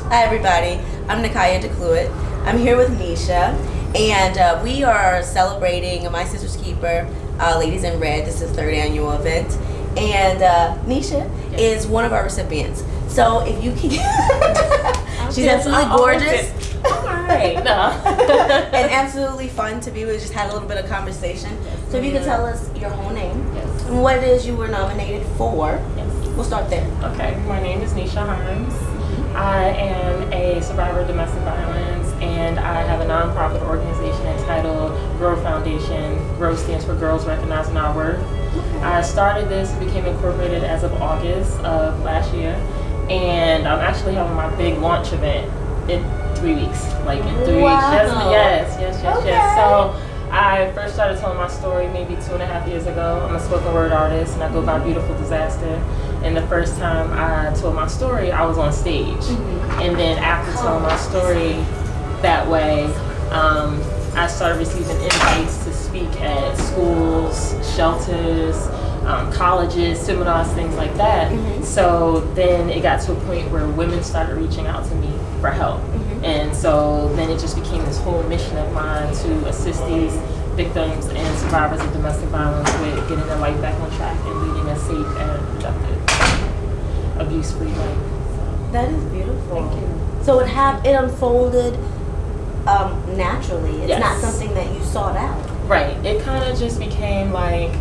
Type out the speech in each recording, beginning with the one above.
Hi everybody, I'm Nakaya DeCluitt. I'm here with Nesha, and we are celebrating My Sister's Keeper, Ladies in Red. This is the 3rd annual event, and Nesha is one of our recipients. So if you can, she's absolutely gorgeous. Alright, no. And absolutely fun to be with. Just had a little bit of conversation. So if you could tell us your whole name and what it is you were nominated for. We'll start there. Okay, my name is Nesha Harms. I am a survivor of domestic violence, and I have a nonprofit organization entitled GROW Foundation. GROW stands for Girls Recognizing Our Worth. I started this and became incorporated as of August of last year, and I'm actually having my big launch event in 3 weeks. Like in 3 weeks. Yes. So I first started telling my story maybe 2.5 years ago. I'm a spoken word artist, and I go by Beautiful Disaster. And the first time I told my story, I was on stage. And then after telling my story that way, I started receiving invites to speak at schools, shelters, colleges, seminars, things like that. So then it got to a point where women started reaching out to me for help. And so then it just became this whole mission of mine to assist these victims and survivors of domestic violence with getting their life back on track and leading a safe and productive, abuse-free life. So. That is beautiful. Thank you. So it unfolded naturally. It's not something that you sought out. Right. It kind of just became like,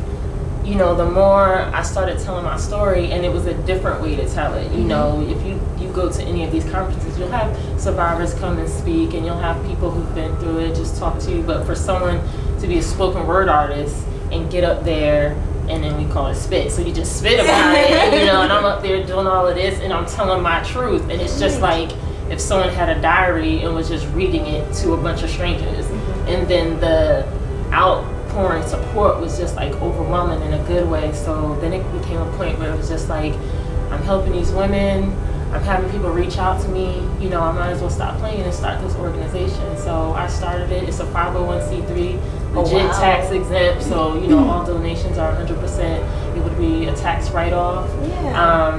you know, the more I started telling my story, and it was a different way to tell it. You know, if you go to any of these conferences, you'll have survivors come and speak, and you'll have people who've been through it just talk to you. But for someone to be a spoken word artist and get up there, and then we call it spit, so you just spit about it, and, you know, and I'm up there doing all of this, and I'm telling my truth, and it's just like if someone had a diary and was just reading it to a bunch of strangers, and then the outpouring support was just like overwhelming in a good way. So then it became a point where it was just like, I'm helping these women, I'm having people reach out to me, you know, I might as well stop playing and start this organization. So I started it. It's a 501c3, legit tax exempt, so, you know, all donations are 100%. It would be a tax write-off.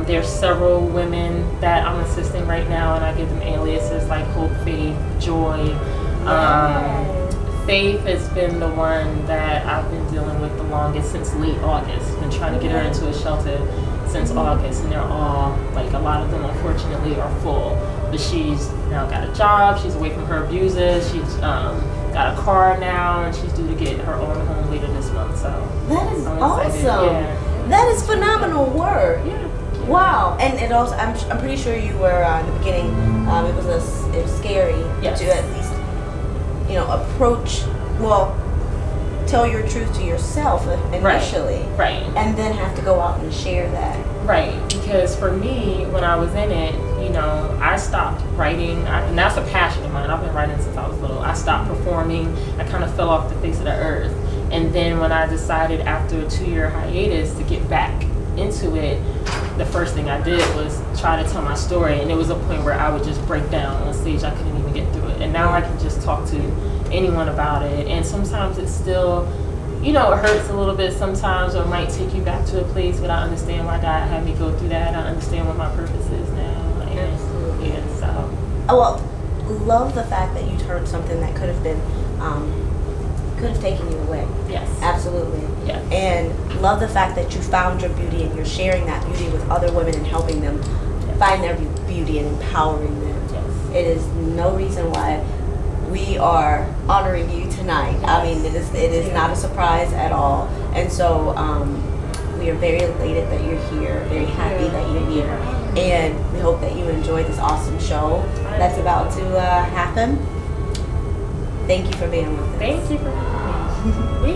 There's several women that I'm assisting right now, and I give them aliases like Hope, Faith, Joy. Faith has been the one that I've been dealing with the longest since late August. Been trying to get her into a shelter since August, and they're all, like, a lot of them unfortunately are full. But she's now got a job, she's away from her abusers, she's got a car now, and she's due to get her own home later this month. So that is awesome. That is phenomenal work. Wow. And it also, I'm pretty sure you were in the beginning, it was scary to at least, you know, tell your truth to yourself initially, right, and then have to go out and share that. Right, because for me, when I was in it, you know, I stopped writing, and that's a passion of mine. I've been writing since I was little. I stopped performing. I kind of fell off the face of the earth. And then when I decided after a 2-year hiatus to get back into it, the first thing I did was try to tell my story, and it was a point where I would just break down on stage. I couldn't even get through it, and now I can just talk to anyone about it. And sometimes it's still, you know, it hurts a little bit sometimes, or it might take you back to a place, but I understand why God had me go through that. I understand what my purpose is now. Absolutely. And so. Well, love the fact that you turned something that could have been, could have taken you away. Yes. Absolutely. Yes. And love the fact that you found your beauty, and you're sharing that beauty with other women and helping them find their beauty and empowering them. Yes. It is no reason why we are honoring you tonight. I mean, it is not a surprise at all. And so we are very elated that you're here, very happy that you're here. And we hope that you enjoy this awesome show that's about to happen. Thank you for being with us. Thank you for having me.